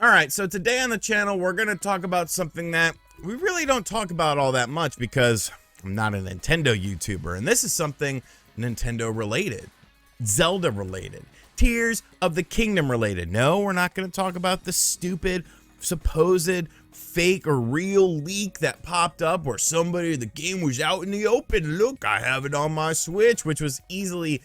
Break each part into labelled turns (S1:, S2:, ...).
S1: Alright, so today on the channel, we're going to talk about something that we really don't talk about all that much because I'm not a Nintendo YouTuber, and this is something Nintendo related, Zelda related, Tears of the Kingdom related. No, we're not going to talk about the stupid, supposed fake or real leak that popped up where the game was out in the open. Look, I have it on my Switch, which was easily...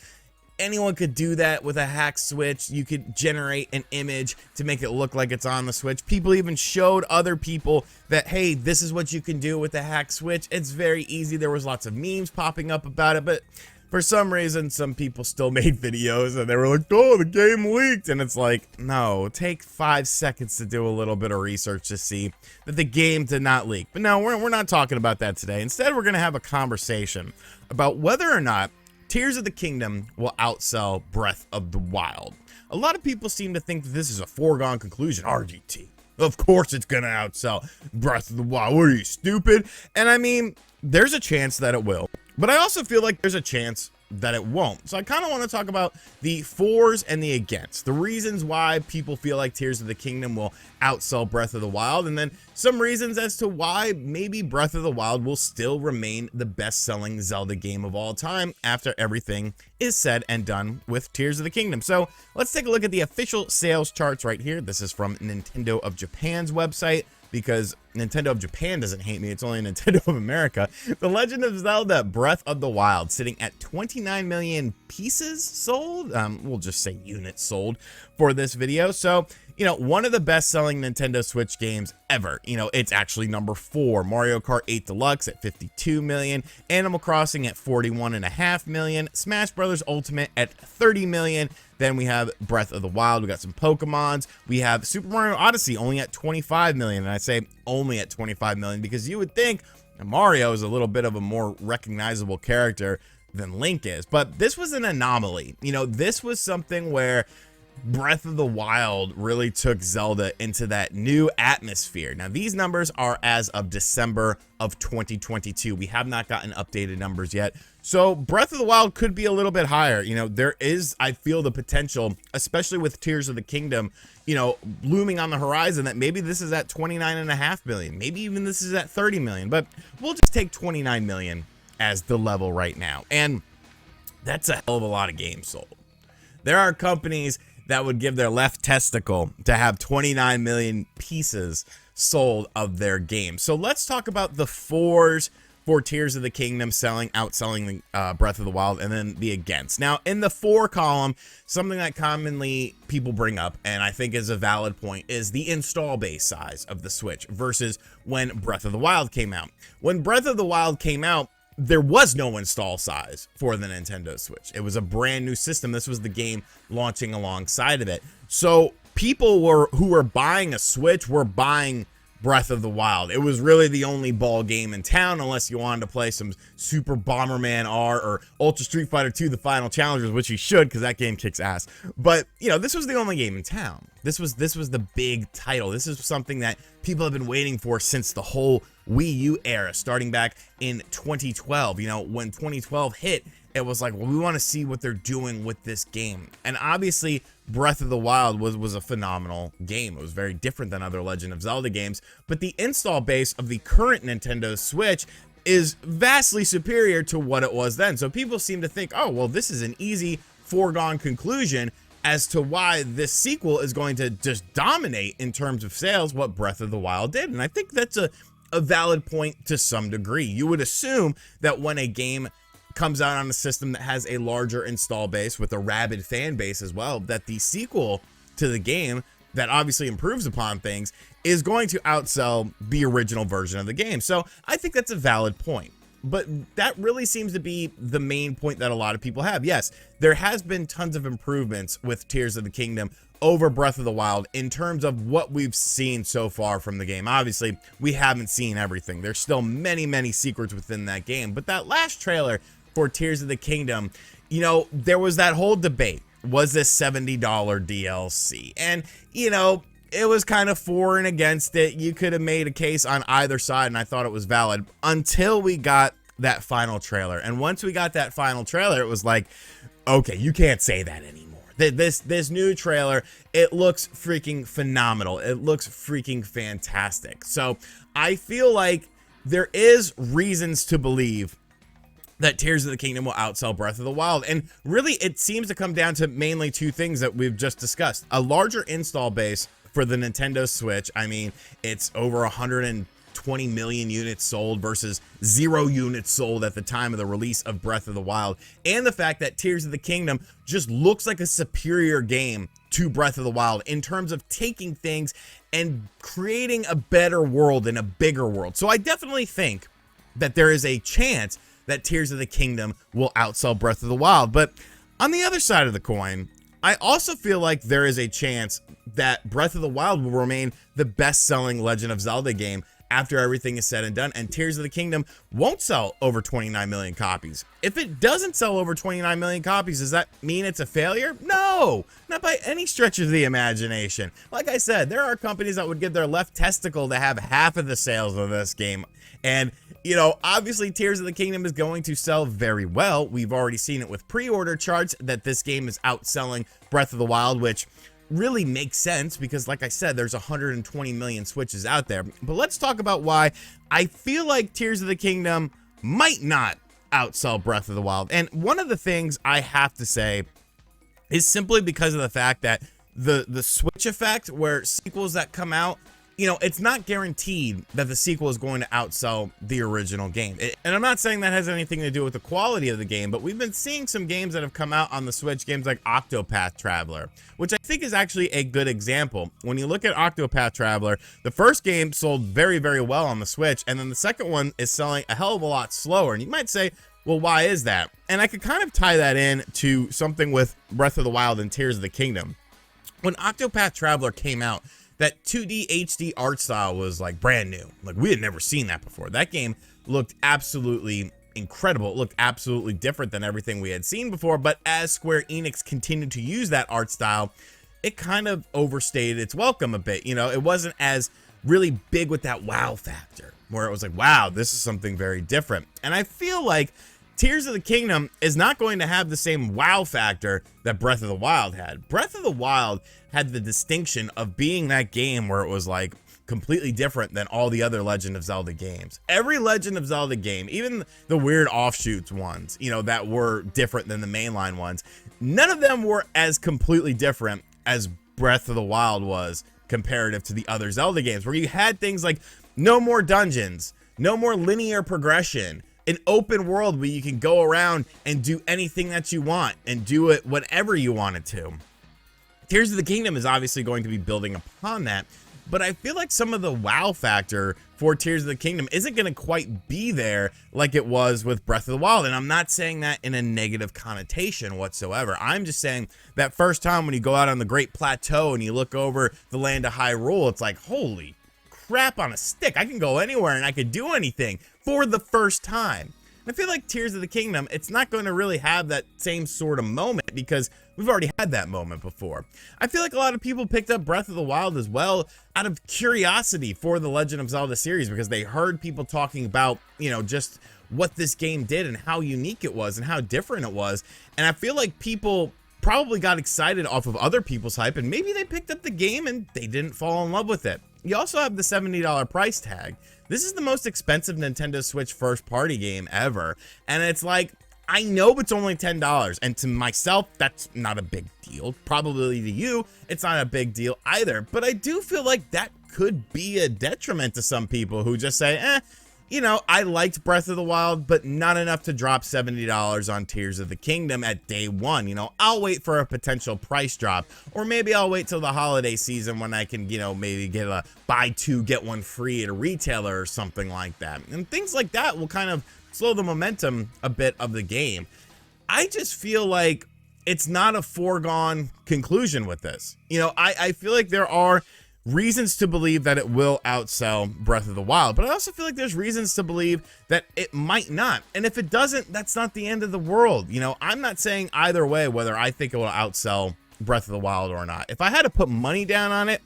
S1: anyone could do that with a hack Switch. You could generate an image to make it look like it's on the Switch. People even showed other people that, hey, this is what you can do with a hack Switch. It's very easy. There was lots of memes popping up about it, but for some reason, some people still made videos and they were like, oh, the game leaked. And it's like, no, take 5 seconds to do a little bit of research to see that the game did not leak. But no, we're not talking about that today. Instead, we're going to have a conversation about whether or not Tears of the Kingdom will outsell Breath of the Wild. A lot of people seem to think that this is a foregone conclusion. RGT. Of course it's going to outsell Breath of the Wild. What are you, stupid? And I mean, there's a chance that it will. But I also feel like there's a chance that it won't. So I kind of want to talk about the fors and the against, the reasons why people feel like Tears of the Kingdom will outsell Breath of the Wild, and then some reasons as to why maybe Breath of the Wild will still remain the best-selling Zelda game of all time after everything is said and done with Tears of the Kingdom. So let's take a look at the official sales charts right here. This is from Nintendo of Japan's website, because Nintendo of Japan doesn't hate me, it's only Nintendo of America. The Legend of Zelda Breath of the Wild sitting at 29 million pieces sold, we'll just say units sold for this video. So, you know, one of the best-selling Nintendo Switch games ever. You know, it's actually number 4. Mario Kart 8 Deluxe at 52 million, Animal Crossing at 41.5 million, Smash Bros. Ultimate at 30 million. Then we have Breath of the Wild. We got some Pokemons. We have Super Mario Odyssey only at 25 million. And I say only at 25 million because you would think Mario is a little bit of a more recognizable character than Link is. But this was an anomaly. You know, this was something where Breath of the Wild really took Zelda into that new atmosphere. Now, these numbers are as of December of 2022. We have not gotten updated numbers yet. So Breath of the Wild could be a little bit higher. You know, there is, I feel, the potential, especially with Tears of the Kingdom, you know, looming on the horizon, that maybe this is at 29.5 million. Maybe even this is at 30 million. But we'll just take 29 million as the level right now. And that's a hell of a lot of games sold. There are companies that would give their left testicle to have 29 million pieces sold of their game. So let's talk about the fors for Tears of the Kingdom outselling Breath of the Wild, and then the against. Now, in the for column, something that commonly people bring up, and I think is a valid point, is the install base size of the Switch versus when Breath of the Wild came out. When Breath of the Wild came out, there was no install size for the Nintendo Switch. It was a brand new system. This was the game launching alongside of it. So people who were buying a Switch were buying Breath of the Wild. It was really the only ball game in town, unless you wanted to play some Super Bomberman R or Ultra Street Fighter 2 The Final Challengers, which you should, because that game kicks ass. But, you know, this was the only game in town. This was the big title. This is something that people have been waiting for since the whole Wii U era, starting back in 2012. You know, when 2012 hit, it was like, well, we want to see what they're doing with this game. And obviously, Breath of the Wild was a phenomenal game. It was very different than other Legend of Zelda games, but the install base of the current Nintendo Switch is vastly superior to what it was then. So people seem to think, oh, well, this is an easy foregone conclusion as to why this sequel is going to just dominate in terms of sales what Breath of the Wild did. And I think that's a valid point to some degree. You would assume that when a game comes out on a system that has a larger install base with a rabid fan base as well, that the sequel to the game that obviously improves upon things is going to outsell the original version of the game. So I think that's a valid point. But that really seems to be the main point that a lot of people have. Yes, there has been tons of improvements with Tears of the Kingdom over Breath of the Wild in terms of what we've seen so far from the game. Obviously, we haven't seen everything. There's still many, many secrets within that game. But that last trailer for Tears of the Kingdom, you know, there was that whole debate. Was this $70 DLC? And, you know, it was kind of for and against it. You could have made a case on either side, and I thought it was valid until we got that final trailer. And once we got that final trailer, it was like, okay, you can't say that anymore. This new trailer, it looks freaking phenomenal. It looks freaking fantastic. So I feel like there is reasons to believe that Tears of the Kingdom will outsell Breath of the Wild. And really, it seems to come down to mainly two things that we've just discussed. A larger install base for the Nintendo Switch. I mean, it's over 120 million units sold versus 0 units sold at the time of the release of Breath of the Wild. And the fact that Tears of the Kingdom just looks like a superior game to Breath of the Wild in terms of taking things and creating a better world and a bigger world. So I definitely think that there is a chance that Tears of the Kingdom will outsell Breath of the Wild. But on the other side of the coin, I also feel like there is a chance that Breath of the Wild will remain the best-selling Legend of Zelda game after everything is said and done, and Tears of the Kingdom won't sell over 29 million copies. If it doesn't sell over 29 million copies, does that mean it's a failure? No, not by any stretch of the imagination. Like I said, there are companies that would give their left testicle to have half of the sales of this game. And, you know, obviously Tears of the Kingdom is going to sell very well. We've already seen it with pre-order charts that this game is outselling Breath of the Wild, which really makes sense because, like I said, there's 120 million Switches out there. But let's talk about why I feel like Tears of the Kingdom might not outsell Breath of the Wild. And one of the things I have to say is simply because of the fact that the Switch effect, where sequels that come out, you know, it's not guaranteed that the sequel is going to outsell the original game. And I'm not saying that has anything to do with the quality of the game, but we've been seeing some games that have come out on the Switch, games like Octopath Traveler, which I think is actually a good example. When you look at Octopath Traveler, the first game sold very, very well on the Switch, and then the second one is selling a hell of a lot slower. And you might say, well, why is that? And I could kind of tie that in to something with Breath of the Wild and Tears of the Kingdom. When Octopath Traveler came out, that 2D HD art style was like brand new. Like, we had never seen that before. That game looked absolutely incredible. It looked absolutely different than everything we had seen before. But as Square Enix continued to use that art style, it kind of overstayed its welcome a bit. You know, it wasn't as really big with that wow factor, where it was like, wow, this is something very different. And I feel like Tears of the Kingdom is not going to have the same wow factor that Breath of the Wild had. Breath of the Wild had the distinction of being that game where it was like completely different than all the other Legend of Zelda games. Every Legend of Zelda game, even the weird offshoots ones, you know, that were different than the mainline ones, none of them were as completely different as Breath of the Wild was comparative to the other Zelda games, where you had things like no more dungeons, no more linear progression, an open world where you can go around and do anything that you want and do it whatever you wanted to. Tears of the Kingdom is obviously going to be building upon that, but I feel like some of the wow factor for Tears of the Kingdom isn't going to quite be there like it was with Breath of the Wild. And I'm not saying that in a negative connotation whatsoever. I'm just saying that first time when you go out on the Great Plateau and you look over the land of Hyrule, it's like, holy crap on a stick. I can go anywhere and I can do anything for the first time. And I feel like Tears of the Kingdom, it's not going to really have that same sort of moment because we've already had that moment before. I feel like a lot of people picked up Breath of the Wild as well out of curiosity for the Legend of Zelda series because they heard people talking about, you know, just what this game did and how unique it was and how different it was. And I feel like people probably got excited off of other people's hype and maybe they picked up the game and they didn't fall in love with it. You also have the $70 price tag. This is the most expensive Nintendo Switch first-party game ever, and it's like, I know it's only $10, and to myself, that's not a big deal. Probably to you, it's not a big deal either, but I do feel like that could be a detriment to some people who just say, you know, I liked Breath of the Wild, but not enough to drop $70 on Tears of the Kingdom at day one. You know, I'll wait for a potential price drop, or maybe I'll wait till the holiday season when I can, you know, maybe get a buy two, get one free at a retailer or something like that. And things like that will kind of slow the momentum a bit of the game. I just feel like it's not a foregone conclusion with this. You know, I feel like there are reasons to believe that it will outsell Breath of the Wild, but I also feel like there's reasons to believe that it might not. And if it doesn't, that's not the end of the world. You know, I'm not saying either way whether I think it will outsell Breath of the Wild or not. If I had to put money down on it,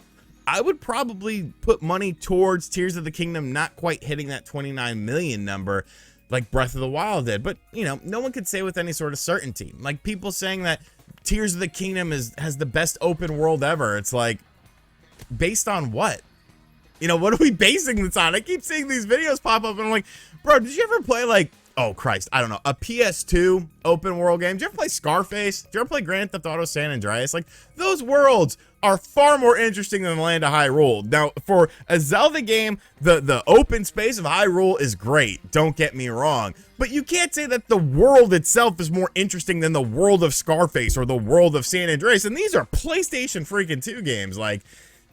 S1: I would probably put money towards Tears of the Kingdom not quite hitting that 29 million number like Breath of the Wild did. But, you know, no one could say with any sort of certainty. Like people saying that Tears of the Kingdom has the best open world ever. It's like, based on what? You know, what are we basing this on? I keep seeing these videos pop up and I'm like, bro, did you ever play like, oh Christ, I don't know, a PS2 open world game? Did you ever play Scarface? Did you ever play Grand Theft Auto San Andreas? Like, those worlds are far more interesting than the Land of Hyrule. Now, for a Zelda game, the open space of Hyrule is great, don't get me wrong. But you can't say that the world itself is more interesting than the world of Scarface or the world of San Andreas. And these are PlayStation freaking 2 games. Like,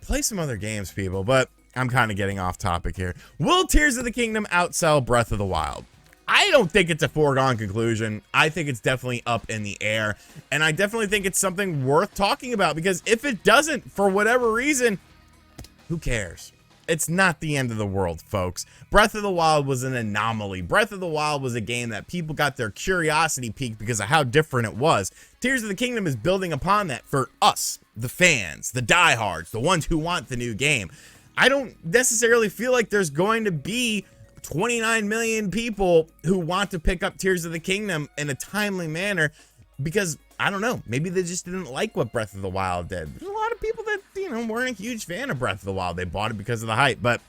S1: play some other games, people. But I'm kind of getting off topic here. Will Tears of the Kingdom outsell Breath of the Wild? I don't think it's a foregone conclusion. I think it's definitely up in the air. And I definitely think it's something worth talking about, because if it doesn't, for whatever reason, who cares? It's not the end of the world, folks. Breath of the Wild was an anomaly. Breath of the Wild was a game that people got their curiosity piqued because of how different it was. Tears of the Kingdom is building upon that for us, the fans, the diehards, the ones who want the new game. I don't necessarily feel like there's going to be 29 million people who want to pick up Tears of the Kingdom in a timely manner, because I don't know, maybe they just didn't like what Breath of the Wild did. There's a lot of people that, you know, weren't a huge fan of Breath of the Wild. They bought it because of the hype, but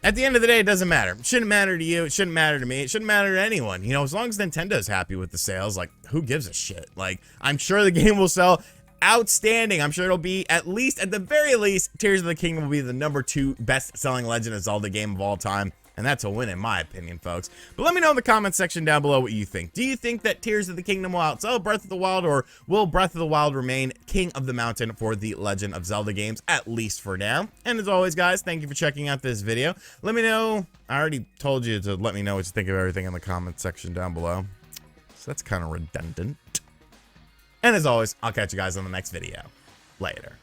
S1: at the end of the day, it doesn't matter. It shouldn't matter to you. It shouldn't matter to me. It shouldn't matter to anyone. You know, as long as Nintendo's happy with the sales, like, who gives a shit? Like, I'm sure the game will sell outstanding. I'm sure it'll be, at the very least, Tears of the Kingdom will be the #2 best-selling Legend of Zelda game of all time. And that's a win in my opinion, folks. But let me know in the comment section down below what you think. Do you think that Tears of the Kingdom will outsell Breath of the Wild, or will Breath of the Wild remain king of the mountain for the Legend of Zelda games, at least for now? And as always, guys, thank you for checking out this video. Let me know. I already told you to let me know what you think of everything in the comment section down below. So that's kind of redundant. And as always, I'll catch you guys on the next video. Later.